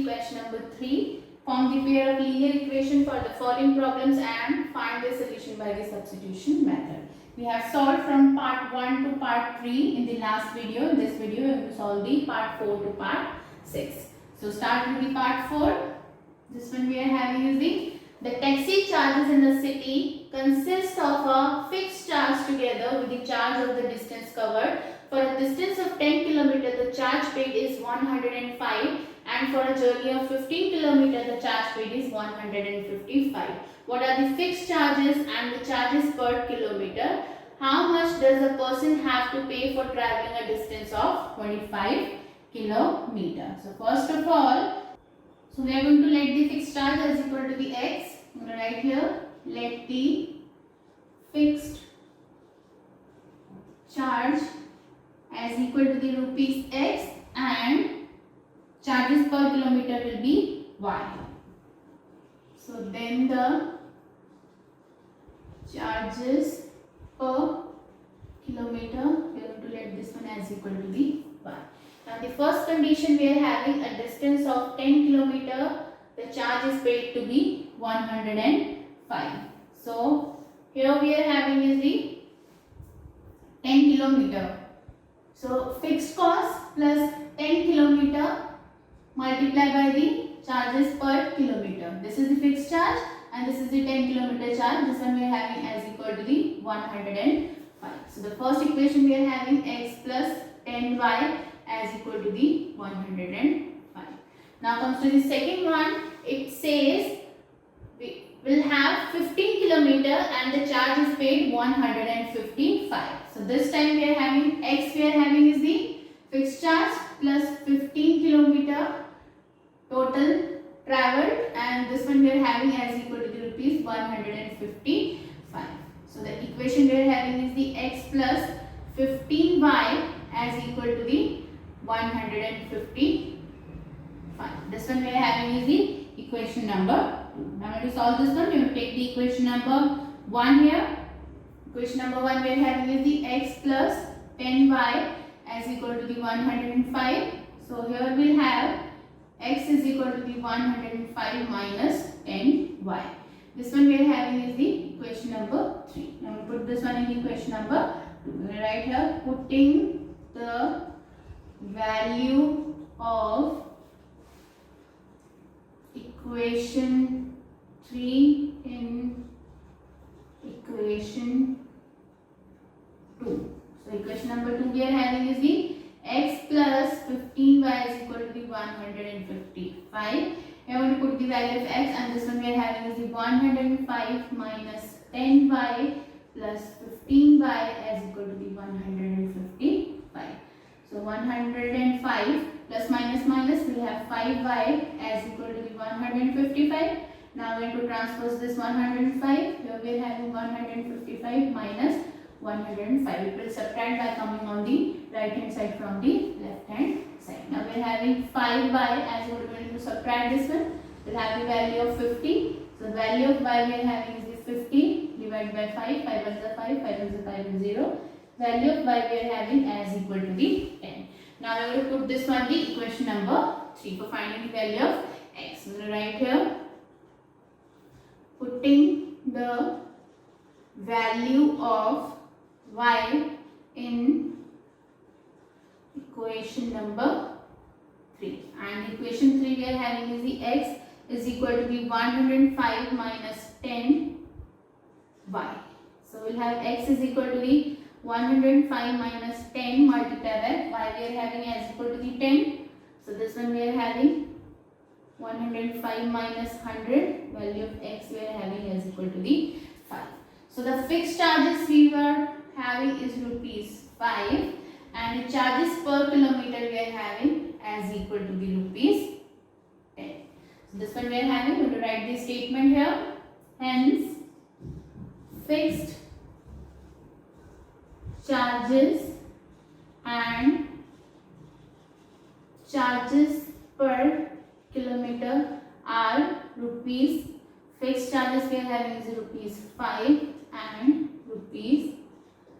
question number 3. Form the pair of linear equation for the following problems and find the solution by the substitution method. We have solved from part 1 to part 3 in the last video. In this video, we will solve the part 4 to part 6. So start with the part 4. This one we are having is the taxi charges in the city consist of a fixed charge together with the charge of the distance covered. For a distance of 10 km, the charge paid is 105, and for a journey of 15 km, the charge paid is 155. What are the fixed charges and the charges per kilometer? How much does a person have to pay for traveling a distance of 25 km? So first of all, so we are going to let the fixed charge as equal to the x. I'm going to write here, let the fixed charge as equal to the rupees x and charges per kilometer will be y. So then the charges per kilometer, we are going to let this one as equal to the y. Now the first condition, we are having a distance of 10 km, the charge is paid to be 105. So here we are having is the 10 km. So fixed cost plus 10 km multiplied by the charges per kilometer. This is the fixed charge and this is the 10 km charge. This one we are having as equal to the 105. So the first equation we are having x plus 10y as equal to the 105. Now comes to the second one. It says we will have 15 km and the charge is paid 155. So this time we are having x, we are having is the fixed charge plus 15 km total traveled, and this one we are having as equal to the rupees 155. So the equation we are having is the x plus 15y as equal to the 155. This one we are having is the equation number 2. Now to solve this one, we will take the equation number 1 here. Equation number 1 we are having is the x plus 10y as equal to the 105. So here we will have x is equal to the 105 minus 10y. This one we are having is the equation number 3. Now we put this one in the equation number 2. We will write here, putting the value of equation 3 in equation 2. So equation number 2 we are having is the x plus 15y is equal to the 155. We are going to put the value of x, and this one we are having is the 105 minus 10y plus 15y as equal to the 155. So 105 plus minus minus, we have 5y as equal to the 155. Now we are going to transpose this 105. Here we are having 155 minus 105. It will subtract by coming on the right hand side from the left hand side. Now we are having 5y as we are going to subtract this one. We will have the value of 50. So the value of y we are having is the 50 divided by 5. 5 is the 5, 5 is the 5 is 0. Value of y we are having as equal to the 10. Now we are going to put this one the equation number 3 for finding the value of x. We will write here, putting the value of y in equation number 3, and equation 3 we are having is the x is equal to the 105 minus 10 y. So we will have x is equal to the 105 minus 10 multiplied by y we are having as equal to the 10. So this one we are having 105 minus 100, value of x we are having as equal to the 5. So the fixed charges we were having is rupees 5, and the charges per kilometer we are having as equal to the rupees 10. So this one we are having, we will write this statement here. Hence, fixed charges and charges per kilometer are rupees. Fixed charges we are having is rupees 5 and rupees,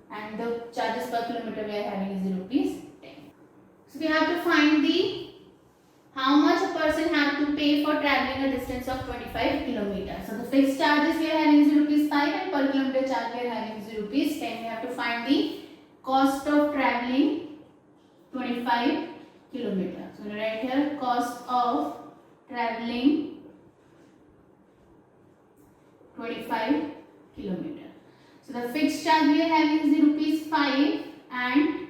and the charges per kilometer we are having is rupees 10. So we have to find the how much a person have to pay for traveling a distance of 25 kilometers. So the fixed charges we are having is rupees 5 and per kilometer charge we are having is rupees 10. We have to find the cost of traveling 25 kilometers. So right here, cost of traveling 25 kilometers. So the fixed charge we are having is rupees 5 and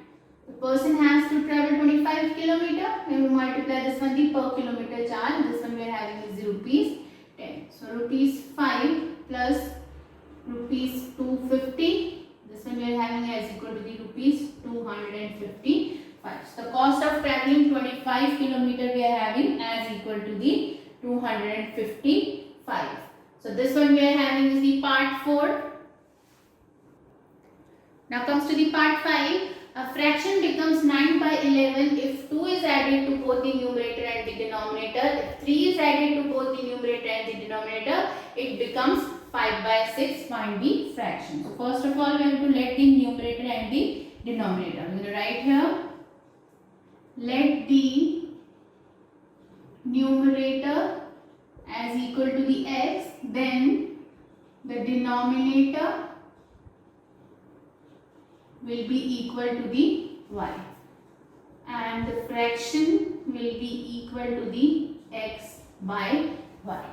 the person has to travel 25 kilometer. We will multiply this one the per kilometer charge. This one we are having is rupees 10. So rupees 5 plus rupees 250. This one we are having as equal to the rupees 255. So the cost of traveling 25 kilometer we are having as equal to the 255. So this one we are having is the part 4. Now comes to the part 5. A fraction becomes 9 by 11 if 2 is added to both the numerator and the denominator. If 3 is added to both the numerator and the denominator, it becomes 5 by 6. Find the fraction. So first of all, we have to let the numerator and the denominator. I'm going to write here. Let the numerator as equal to the x, then the denominator will be equal to the y and the fraction will be equal to the x by y.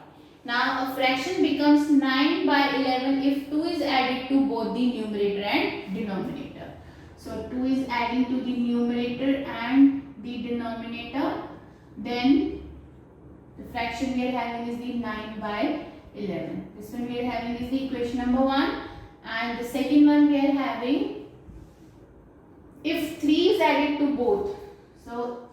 Now a fraction becomes 9 by 11 if 2 is added to both the numerator and denominator. So 2 is adding to the numerator and the denominator, then the fraction we are having is the 9 by 11. This one we are having is the equation number 1 and the second one we are having if 3 is added to both. So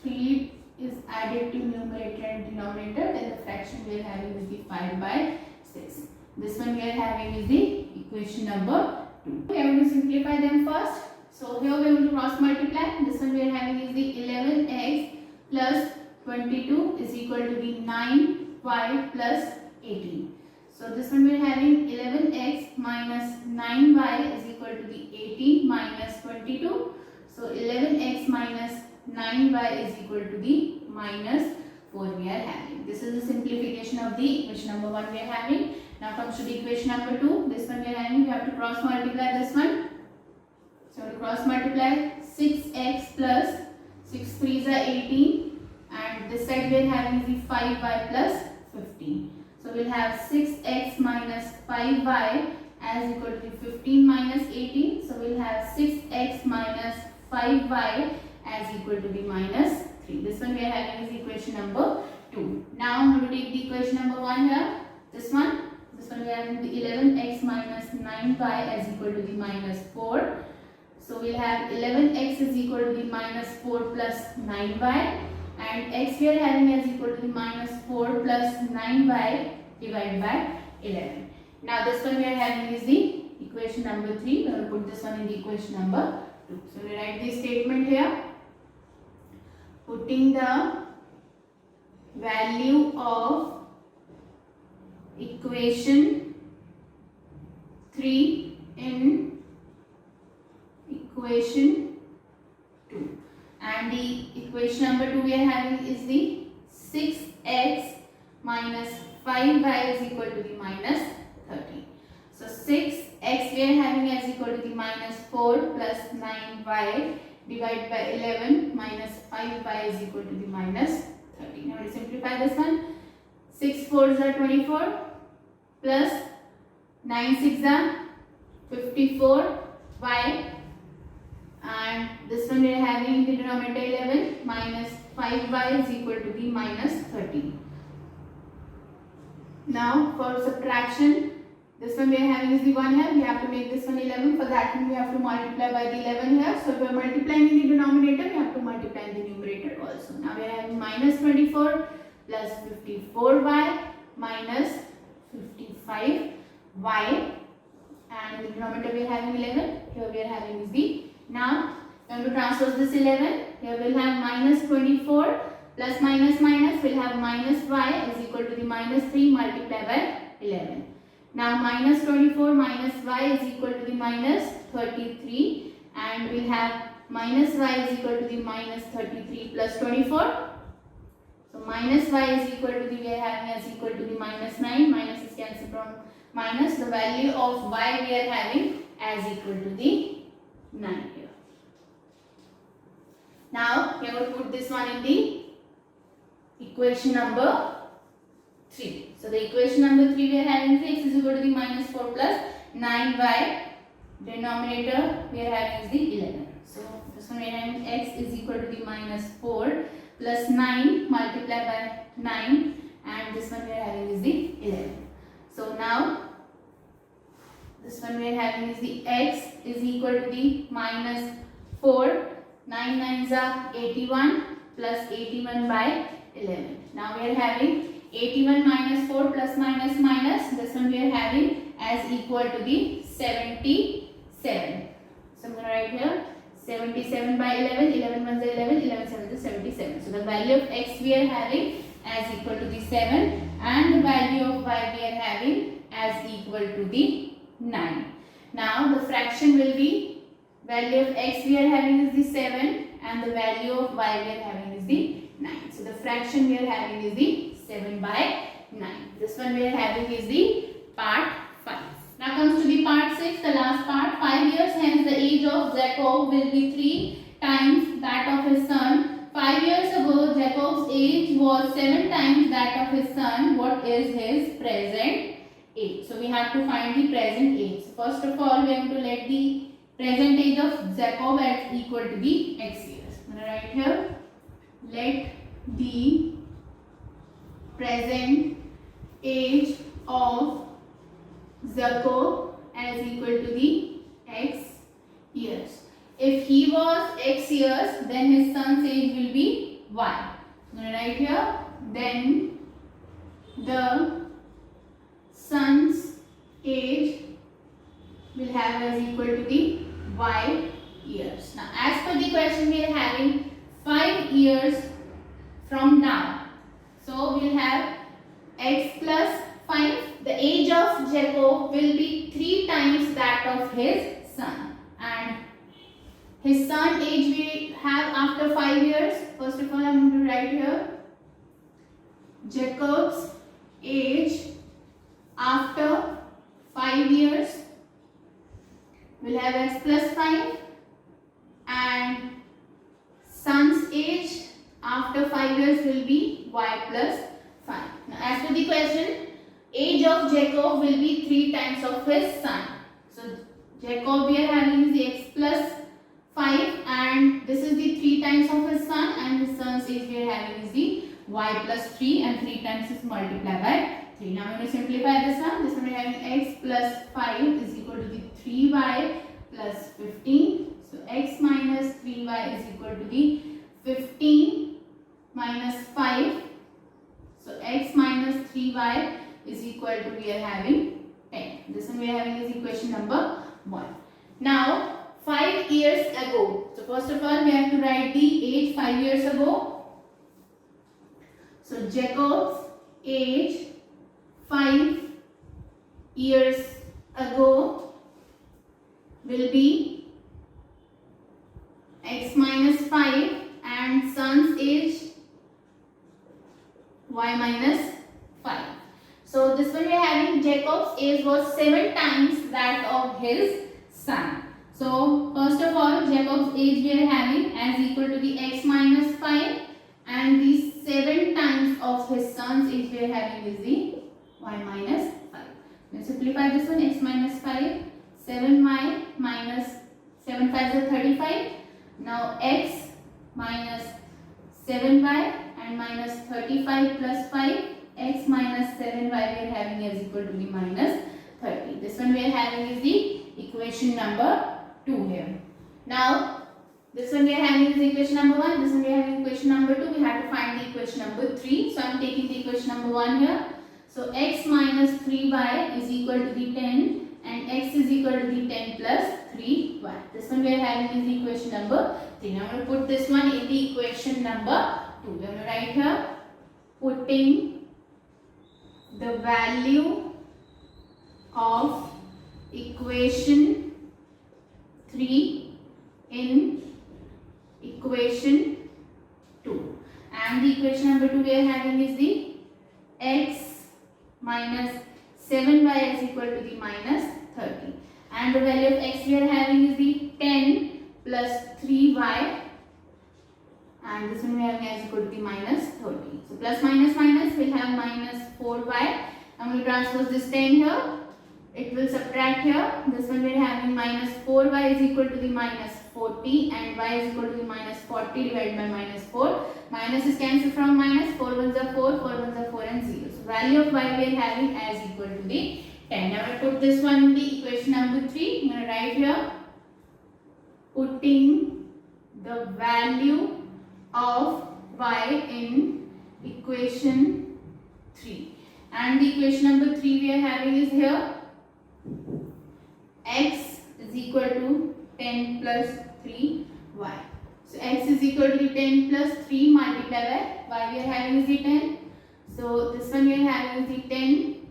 3 is added to numerator and denominator, then the fraction we are having is the 5 by 6. This one we are having is the equation number 2. We are going to simplify them first. So here we are going to cross multiply. This one we are having is the 11x plus 22 is equal to the 9y plus 18. So this one we are having 11x minus 9y is equal to the 18 minus 22. So 11x minus 9y is equal to the minus 4 we are having. This is the simplification of the equation number 1 we are having. Now comes to the equation number 2. This one we are having, we have to cross multiply this one. So to cross multiply 6x plus 6 3s are 18 and this side we are having the 5y plus 15. So we'll have 6x minus 5y as equal to 15 minus 18. So we'll have 6x minus 5y as equal to the minus 3. This one we are having is equation number 2. Now I'm going to take the equation number 1 here. This one we are having the 11x minus 9y as equal to the minus 4. So we'll have 11x is equal to the minus 4 plus 9y. And x we are having as equal to the minus 4 plus 9y divided by 11. Now this one we are having is the equation number 3. We will put this one in the equation number 2. So we write this statement here. Putting the value of equation 3 in equation 2. And the equation number 2 we are having is the 6x minus 5y is equal to the minus 30. So 6x we are having as equal to the minus 4 plus 9y divided by 11 minus 5y is equal to the minus 30. Now to simplify this one, 6 4s are 24 plus 9 6 are 54y. And this one we are having the denominator 11 minus 5y is equal to the minus 30. Now for subtraction, this one we are having is the 1 here. We have to make this one 11. For that one we have to multiply by the 11 here. So if we are multiplying in the denominator, we have to multiply in the numerator also. Now we are having minus 24 plus 54y minus 55y. And in the denominator we are having 11. Here we are having is the. Now, we have to transpose this 11. Here we will have minus 24 plus minus minus. We will have minus y is equal to the minus 3 multiplied by 11. Now, minus 24 minus y is equal to the minus 33. And we will have minus y is equal to the minus 33 plus 24. So minus y is equal to the, we are having as equal to the minus 9. Minus is cancelled from minus. The value of y we are having as equal to the 9 here. Now we are going to put this one in the equation number 3. So the equation number 3 we are having x is equal to the minus 4 plus 9y. Denominator we are having is the 11. So this one we are having x is equal to the minus 4 plus 9 multiplied by 9, and this one we are having is the 11. So now this one we are having is the x is equal to the minus 4. 9 nines are 81 plus 81 by 11. Now we are having 81 minus 4 plus minus minus. This one we are having as equal to the 77. So I'm going to write here 77 by 11. 11 ones are 11. 11 sevens is 77. So the value of x we are having as equal to the 7, and the value of y we are having as equal to the 9. Now the fraction will be, value of x we are having is the 7 and the value of y we are having is the 9. So the fraction we are having is the 7 by 9. This one we are having is the part 5. Now comes to the part 6, the last part. 5 years hence the age of Jacob will be 3 times that of his son. 5 years ago Jacob's age was 7 times that of his son. What is his present age? So we have to find the present age. So first of all we are going to let the present age of Jacob as equal to the x years. I'm going to write here, let the present age of Jacob as equal to the x years. If he was x years, then his son's age will be y. I'm going to write here, then the son's age will have as equal to the y years. Now as per the question we are having 5 years from now. So we will have x plus 5. The age of Jacob will be 3 times that of his son, and his son age we have after 5 years. First of all I am going to write here Jacob's age after 5 years will have x plus 5, and son's age after 5 years will be y plus 5. Now as per the question, age of Jacob will be 3 times of his son. So Jacob we are having is the x plus 5, and this is the 3 times of his son, and his son's age we are having is the y plus 3, and 3 times is multiplied by 3. Now I'm going to simplify this one. This one we are having x plus 5 is equal to the 3y plus 15. So x minus 3y is equal to the 15 minus 5. So x minus 3y is equal to, we are having 10. This one we are having is equation number 1. Now 5 years ago. So first of all we have to write the age 5 years ago. So Jacob's age 5 years ago will be x minus 5, and son's age y minus 5. So this one we are having Jacob's age was 7 times that of his son. So first of all Jacob's age we are having as equal to the x minus 5, and the 7 times of his son's age we are having is the y minus 5. Let's simplify this one. X minus 5, 7y minus 7 5 is 35. Now x minus 7y and minus 35 plus 5, x minus 7y we are having as equal to the minus 30. This one we are having is the equation number 2 here. Now this one we are having is equation number 1, this one we are having equation number 2. We have to find the equation number 3. So I am taking the equation number 1 here. So x minus 3y is equal to the 10, and x is equal to the 10 plus 3y. This one we are having is equation number 3. Now I am going to put this one in the equation number 2. We are going to write here, putting the value of equation 3 in equation 2, and and the equation number 2 we are having is the x minus 7y is equal to the minus 30, and the value of x we are having is the 10 plus 3y, and this one we are having as equal to the minus 30. So plus minus minus will have minus 4y. I'm going to transpose this 10 here. It will subtract here. This one we are having minus 4y is equal to the minus 40, and y is equal to the minus 40 divided by minus 4. Minus is cancelled from minus. 4 ones are 4, 4 ones are 4 and 0. So value of y we are having as equal to the 10. Now I put this one in the equation number 3. I'm going to write here, putting the value of y in equation 3. And the equation number 3 we are having is here, x is equal to 10 plus 3y. So x is equal to the 10 plus 3 multiplied by y we are having is the 10. So this one we are having is the 10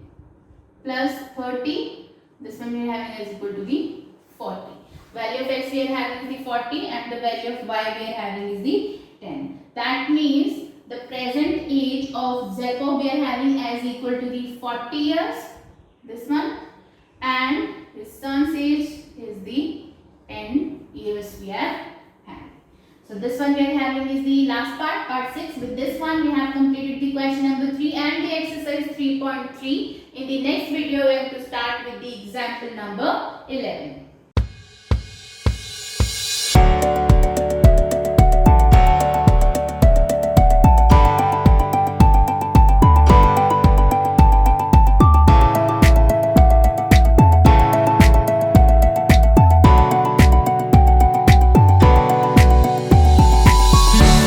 plus 30. This one we are having is equal to the 40. Value of x we are having is the 40 and the value of y we are having is the 10. That means the present age of Jacob we are having as equal to the 40 years. This one, and his son's age is the 10 years we are having. So this one we are having is the last part, part 6. With this one we have completed the question number 3 and the exercise 3.3. In the next video we are going to start with the example number 11.